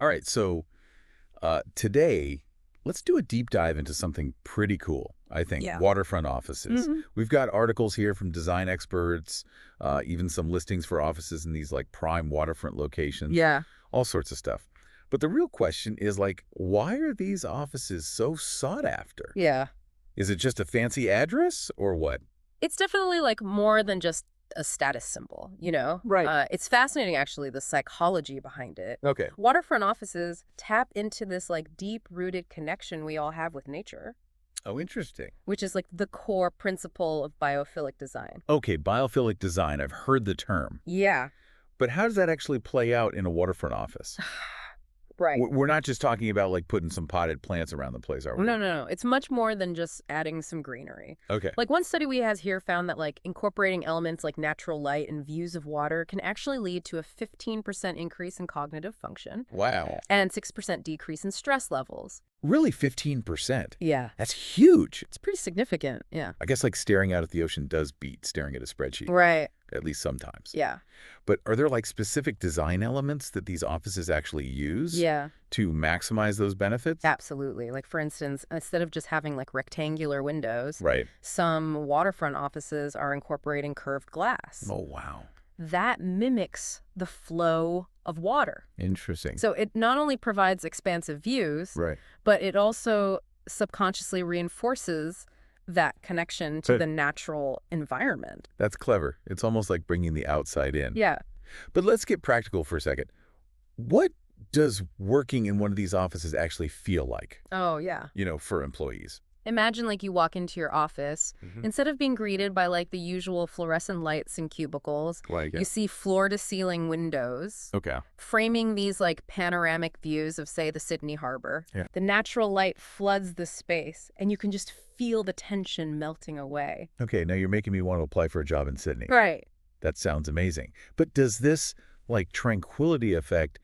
All right, so today, let's do a deep dive into something pretty cool, I think, Yeah. waterfront offices. hmm We've got articles here from design experts, even some listings for offices in these like prime waterfront locations, Yeah. all sorts of stuff. But the real question is like, why are these offices so sought after? Yeah. Is it just a fancy address or what? It's definitely like more than just a status symbol, you know? Right. It's fascinating, actually, the psychology behind it. Okay. Waterfront offices tap into this like deep-rooted connection we all have with nature, Oh, interesting. which is like the core principle of biophilic design. Okay, biophilic design. I've heard the term. Yeah. But how does that actually play out in a waterfront office? Right. We're not just talking about like putting some potted plants around the place, are No, we? no, no. It's much more than just adding some greenery. Okay. Like one study we have here found that like incorporating elements like natural light and views of water can actually lead to a 15% increase in cognitive function Wow. and 6% decrease in stress levels. Really 15%? Yeah. That's huge. It's pretty significant. Yeah. I guess like staring out at the ocean does beat staring at a spreadsheet, Right. at least sometimes. Yeah. But are there like specific design elements that these offices actually use Yeah. to maximize those benefits? Absolutely. Like for instance, instead of just having like rectangular windows, Right. some waterfront offices are incorporating curved glass. Oh, wow. That mimics the flow of water. Interesting. So it not only provides expansive views, Right. but it also subconsciously reinforces that connection to But the natural environment. that's clever. It's almost like bringing the outside in. Yeah. But let's get practical for a second. What does working in one of these offices actually feel like, Oh, yeah. for employees? Imagine like you walk into your office. Mm-hmm. Instead of being greeted by like the usual fluorescent lights and cubicles, Like you it. see floor-to-ceiling windows Okay. framing these like panoramic views of, say, the Sydney Harbor. Yeah. The natural light floods the space, and you can just feel the tension melting away. Okay, now you're making me want to apply for a job in Sydney. Right. That sounds amazing. But does this, like, tranquility effect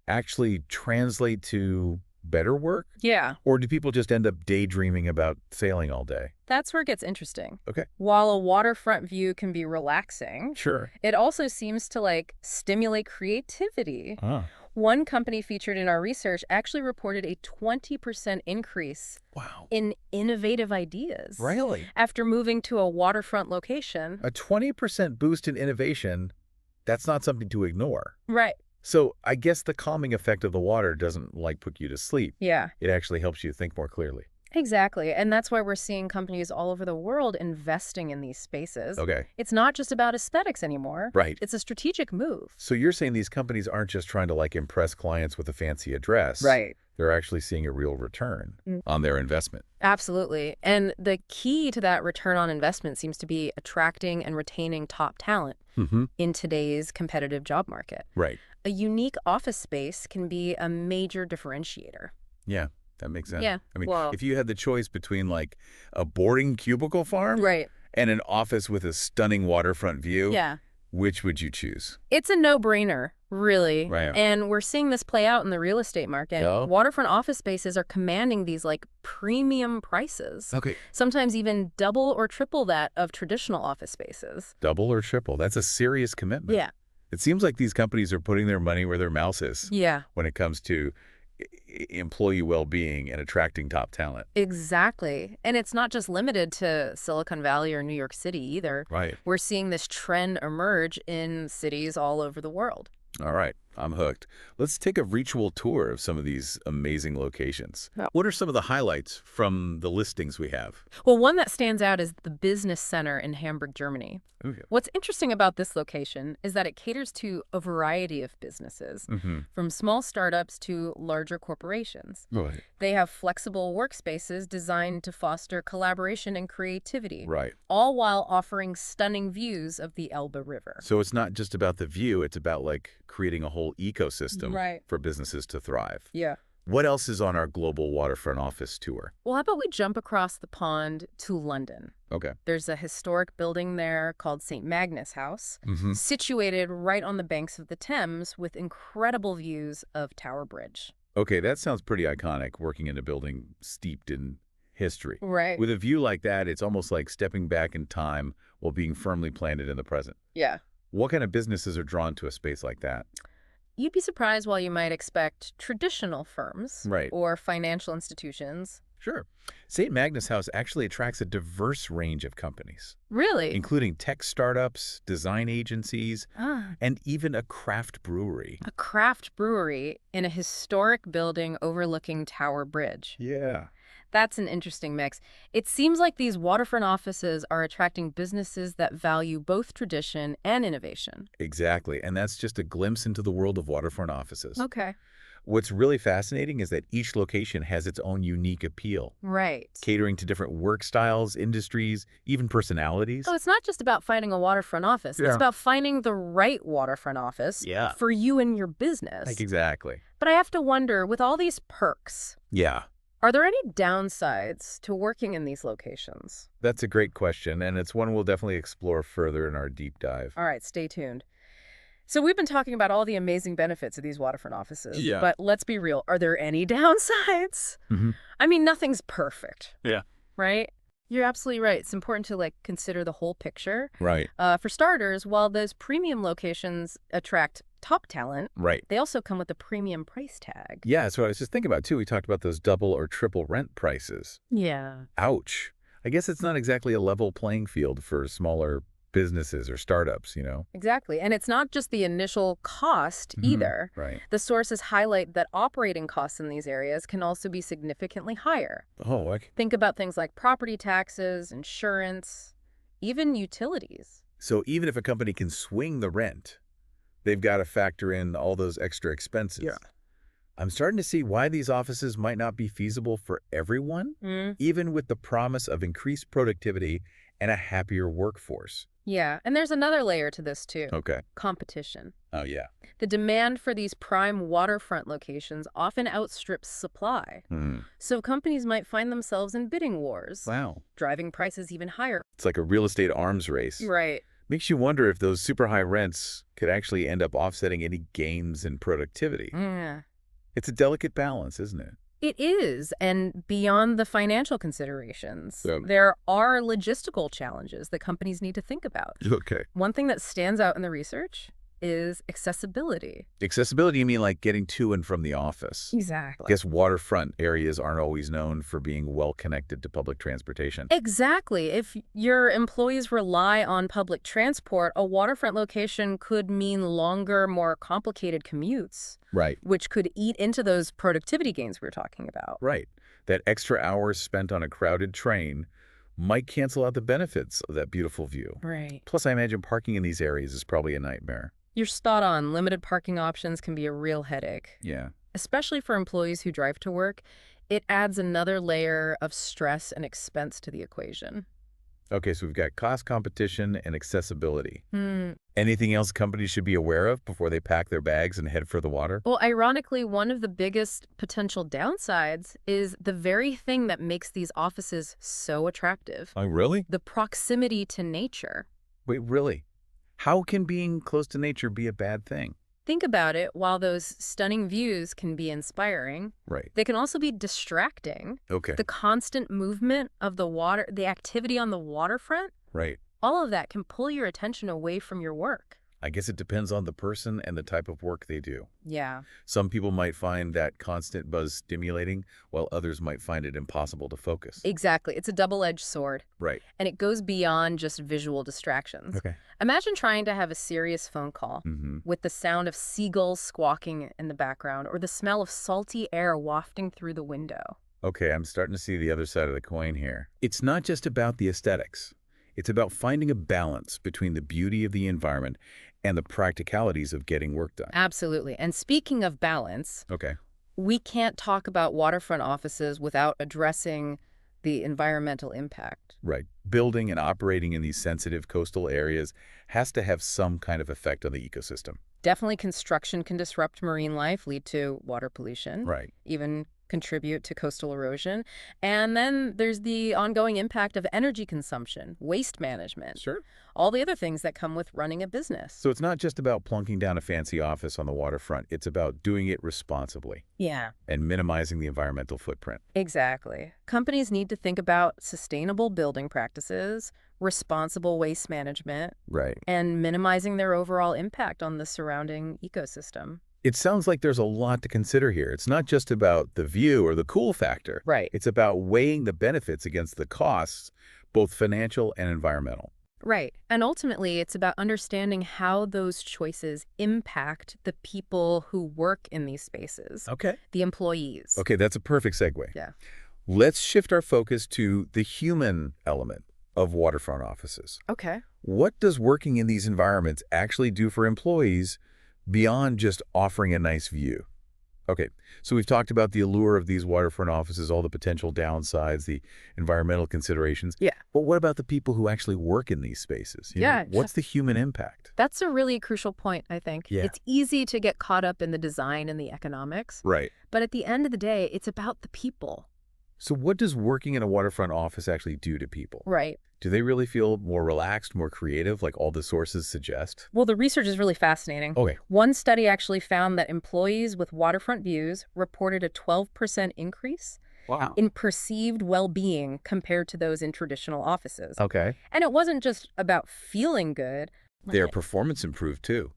actually translate to better work? Yeah. Or do people just end up daydreaming about sailing all day? That's where it gets interesting. Okay. While a waterfront view can be relaxing, Sure. it also seems to like stimulate creativity. Ah, One company featured in our research actually reported a 20% increase wow. in innovative ideas Really? after moving to a waterfront location. A 20% boost in innovation, that's not something to ignore. Right. So I guess the calming effect of the water doesn't, like, put you to sleep. Yeah, It actually helps you think more clearly. exactly. And that's why we're seeing companies all over the world investing in these spaces. Okay. It's not just about aesthetics anymore. Right. It's a strategic move. So you're saying these companies aren't just trying to, like, impress clients with a fancy address. Right. They're actually seeing a real return Mm. on their investment. Absolutely. And the key to that return on investment seems to be attracting and retaining top talent Mm-hmm. in today's competitive job market. Right. A unique office space can be a major differentiator. Yeah, that makes sense. Yeah, I mean, well- if you had the choice between, like, a boarding cubicle farm Right. and an office with a stunning waterfront view, Yeah. which would you choose? It's a no-brainer, really. Right. And we're seeing this play out in the real estate market. Yeah. Waterfront office spaces are commanding these like premium prices, Okay. sometimes even double or triple that of traditional office spaces. Double or triple? That's a serious commitment. Yeah. It seems like these companies are putting their money where their mouth is Yeah, when it comes to employee well-being and attracting top talent. exactly. And it's not just limited to Silicon Valley or New York City either. Right. We're seeing this trend emerge in cities all over the world. All right. I'm hooked. Let's take a virtual tour of some of these amazing locations. Yeah. What are some of the highlights from the listings we have? Well, one that stands out is the Business Center in Hamburg, Germany. Okay. What's interesting about this location is that it caters to a variety of businesses, Mm-hmm. from small startups to larger corporations. Right. They have flexible workspaces designed to foster collaboration and creativity, Right. all while offering stunning views of the Elbe River. So it's not just about the view, it's about like creating a whole ecosystem Right. for businesses to thrive. Yeah. What else is on our global waterfront office tour? Well, how about we jump across the pond to London? Okay. There's a historic building there called St. Magnus House, Mm-hmm. situated right on the banks of the Thames with incredible views of Tower Bridge. Okay, that sounds pretty iconic, working in a building steeped in history. Right. With a view like that, it's almost like stepping back in time while being firmly planted in the present. Yeah. What kind of businesses are drawn to a space like that? you'd be surprised while you might expect traditional firms Right. or financial institutions. Sure. St. Magnus House actually attracts a diverse range of companies, Really? including tech startups, design agencies, Ah, and even a craft brewery. a craft brewery in a historic building overlooking Tower Bridge. Yeah. That's an interesting mix. It seems like these waterfront offices are attracting businesses that value both tradition and innovation. Exactly. And that's just a glimpse into the world of waterfront offices. Okay. What's really fascinating is that each location has its own unique appeal, Right. catering to different work styles, industries, even personalities. So it's not just about finding a waterfront office. It's Yeah. about finding the right waterfront office Yeah. for you and your business. Exactly. But I have to wonder, with all these perks, Yeah. are there any downsides to working in these locations? That's a great question, and it's one we'll definitely explore further in our deep dive. All right, stay tuned. So we've been talking about all the amazing benefits of these waterfront offices, Yeah. but let's be real. Are there any downsides? Mm-hmm. I mean, nothing's perfect. Yeah. Right? You're absolutely right. It's important to consider the whole picture. Right. For starters, while those premium locations attract top talent, Right. they also come with a premium price tag. Yeah, that's what I was just thinking about, too. We talked about those double or triple rent prices. Yeah. Ouch. I guess it's not exactly a level playing field for smaller businesses or startups, Exactly. And it's not just the initial cost Mhm. either. Right. The sources highlight that operating costs in these areas can also be significantly higher. Oh, Think about things like property taxes, insurance, even utilities. so even if a company can swing the rent, they've got to factor in all those extra expenses. Yeah. I'm starting to see why these offices might not be feasible for everyone, even with the promise of increased productivity and a happier workforce. Yeah, and there's another layer to this too. Okay. Competition. Oh, yeah. The demand for these prime waterfront locations often outstrips supply. So companies might find themselves in bidding wars, Wow. driving prices even higher. It's like a real estate arms race. Right. Makes you wonder if those super high rents could actually end up offsetting any gains in productivity. Yeah. It's a delicate balance, isn't it? It is, and beyond the financial considerations, Yeah. there are logistical challenges that companies need to think about. Okay. One thing that stands out in the research is accessibility. Accessibility, you mean like getting to and from the office? I Exactly. guess waterfront areas aren't always known for being well connected to public transportation. Exactly. If your employees rely on public transport, a waterfront location could mean longer, more complicated commutes, Right. which could eat into those productivity gains we were talking about. Right. That extra hours spent on a crowded train might cancel out the benefits of that beautiful view. Right. Plus, I imagine parking in these areas is probably a nightmare. You're spot on. Limited parking options can be a real headache, Yeah. especially for employees who drive to work. It adds another layer of stress and expense to the equation. Okay, so we've got cost competition and accessibility. Hmm. Anything else companies should be aware of before they pack their bags and head for the water? Well, ironically, one of the biggest potential downsides is the very thing that makes these offices so attractive. Oh, really? The proximity to nature. Wait, really? How can being close to nature be a bad thing? Think about it, while those stunning views can be inspiring, Right. they can also be distracting. Okay. The constant movement of the water, the activity on the waterfront, Right. all of that can pull your attention away from your work. I guess it depends on the person and the type of work they do. Yeah. Some people might find that constant buzz stimulating, while others might find it impossible to focus. Exactly. It's a double-edged sword, Right. and it goes beyond just visual distractions. Okay. Imagine trying to have a serious phone call Mm-hmm. with the sound of seagulls squawking in the background or the smell of salty air wafting through the window. Okay, I'm starting to see the other side of the coin here. It's not just about the aesthetics. It's about finding a balance between the beauty of the environment and the practicalities of getting work done. Absolutely. And speaking of balance, Okay. we can't talk about waterfront offices without addressing the environmental impact. Right. Building and operating in these sensitive coastal areas has to have some kind of effect on the ecosystem. Definitely construction can disrupt marine life, lead to water pollution, Right. even contribute to coastal erosion. And then there's the ongoing impact of energy consumption, waste management, Sure. all the other things that come with running a business. So it's not just about plunking down a fancy office on the waterfront. It's about doing it responsibly Yeah, and minimizing the environmental footprint. exactly. Companies need to think about sustainable building practices, responsible waste management, Right. and minimizing their overall impact on the surrounding ecosystem. It sounds like there's a lot to consider here. It's not just about the view or the cool factor. Right. It's about weighing the benefits against the costs, both financial and environmental. Right. And ultimately, it's about understanding how those choices impact the people who work in these spaces, Okay. the employees. Okay, that's a perfect segue. Yeah. Let's shift our focus to the human element of waterfront offices. Okay. What does working in these environments actually do for employees beyond just offering a nice view? Okay, so we've talked about the allure of these waterfront offices, all the potential downsides, the environmental considerations. Yeah. But what about the people who actually work in these spaces? Yeah. What's the human impact? That's a really crucial point, I think. Yeah. It's easy to get caught up in the design and the economics, Right. but at the end of the day, it's about the people. So what does working in a waterfront office actually do to people? Right. Do they really feel more relaxed, more creative, like all the sources suggest? Well, the research is really fascinating. Okay. One study actually found that employees with waterfront views reported a 12% increase Wow. in perceived well-being compared to those in traditional offices. Okay. And it wasn't just about feeling good. Their performance improved too.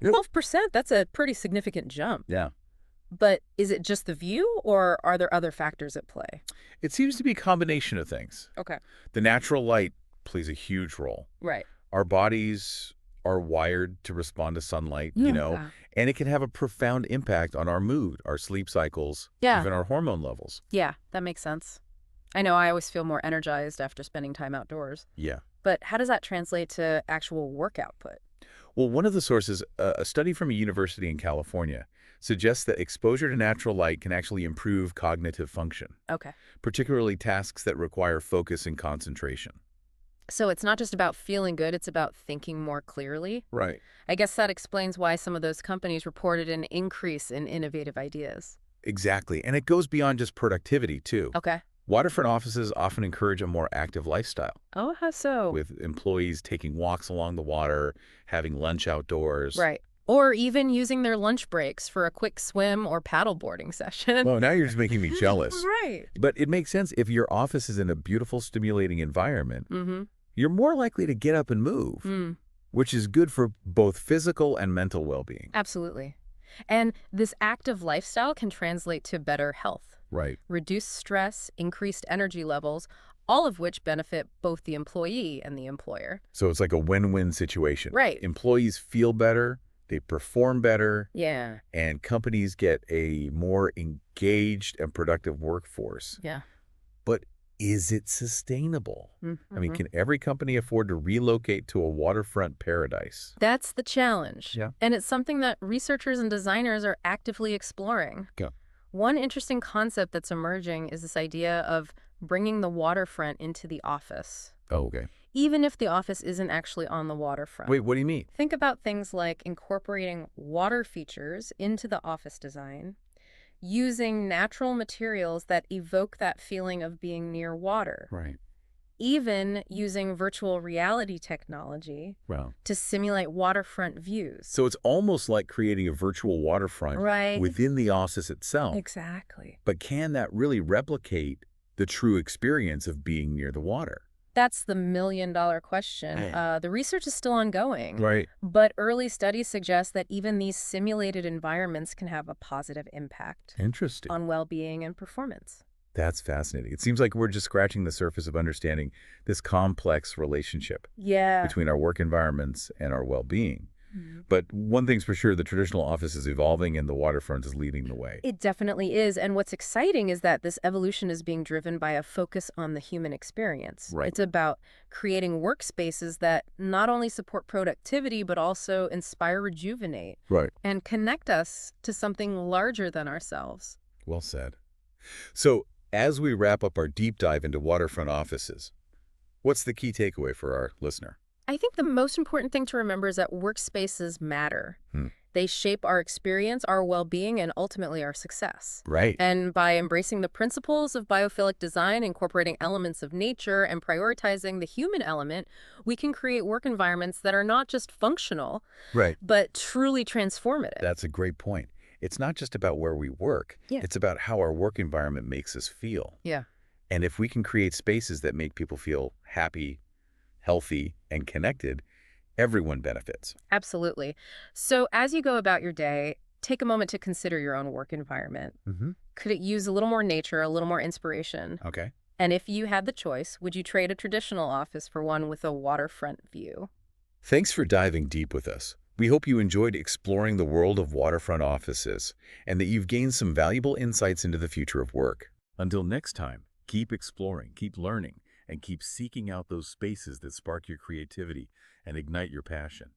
12%, that's a pretty significant jump. Yeah. But is it just the view, or are there other factors at play? It seems to be a combination of things. Okay. The natural light plays a huge role. Right. Our bodies are wired to respond to sunlight, Yeah. and it can have a profound impact on our mood, our sleep cycles, Yeah. even our hormone levels. Yeah, that makes sense. I know I always feel more energized after spending time outdoors. Yeah. But how does that translate to actual work output? Well, one of the sources, a study from a university in California, suggests that exposure to natural light can actually improve cognitive function, Okay. particularly tasks that require focus and concentration. So it's not just about feeling good, it's about thinking more clearly. Right. I guess that explains why some of those companies reported an increase in innovative ideas. Exactly. And it goes beyond just productivity, too. Okay. Waterfront offices often encourage a more active lifestyle, Oh, how so? with employees taking walks along the water, having lunch outdoors. Right. Or even using their lunch breaks for a quick swim or paddleboarding session. Well, now you're just making me jealous. Right. But it makes sense. If your office is in a beautiful, stimulating environment, Mm-hmm. you're more likely to get up and move, which is good for both physical and mental well-being. Absolutely. And this active lifestyle can translate to better health, Right. reduced stress, increased energy levels, all of which benefit both the employee and the employer. So it's like a win-win situation. Right. Employees feel better, they perform better, Yeah. and companies get a more engaged and productive workforce. Yeah. But is it sustainable? Mm-hmm. I mean, can every company afford to relocate to a waterfront paradise? That's the challenge. Yeah. And it's something that researchers and designers are actively exploring. Yeah. One interesting concept that's emerging is this idea of bringing the waterfront into the office, Oh, okay. even if the office isn't actually on the waterfront. Wait, what do you mean? Think about things like incorporating water features into the office design, using natural materials that evoke that feeling of being near water, Right. even using virtual reality technology Wow. to simulate waterfront views. So it's almost like creating a virtual waterfront Right. within the office itself. Exactly. But can that really replicate the true experience of being near the water? That's the million-dollar question. The research is still ongoing, Right. but early studies suggest that even these simulated environments can have a positive impact Interesting. on well-being and performance. That's fascinating. It seems like we're just scratching the surface of understanding this complex relationship Yeah. between our work environments and our well-being. Mhm. But one thing's for sure, the traditional office is evolving and the waterfront is leading the way. It definitely is. And what's exciting is that this evolution is being driven by a focus on the human experience. Right. It's about creating workspaces that not only support productivity, but also inspire, rejuvenate, Right. and connect us to something larger than ourselves. Well said. So as we wrap up our deep dive into waterfront offices, what's the key takeaway for our listener? I think the most important thing to remember is that workspaces matter. They shape our experience, our well-being, and ultimately our success. Right. And by embracing the principles of biophilic design, incorporating elements of nature, and prioritizing the human element, we can create work environments that are not just functional, Right. but truly transformative. That's a great point. It's not just about where we work. Yeah. It's about how our work environment makes us feel. Yeah. And if we can create spaces that make people feel happy, healthy, and connected, everyone benefits. Absolutely. So as you go about your day, take a moment to consider your own work environment. Mm-hmm. Could it use a little more nature, a little more inspiration? Okay. And if you had the choice, would you trade a traditional office for one with a waterfront view? Thanks for diving deep with us. We hope you enjoyed exploring the world of waterfront offices and that you've gained some valuable insights into the future of work. Until next time, keep exploring, keep learning, and keep seeking out those spaces that spark your creativity and ignite your passion.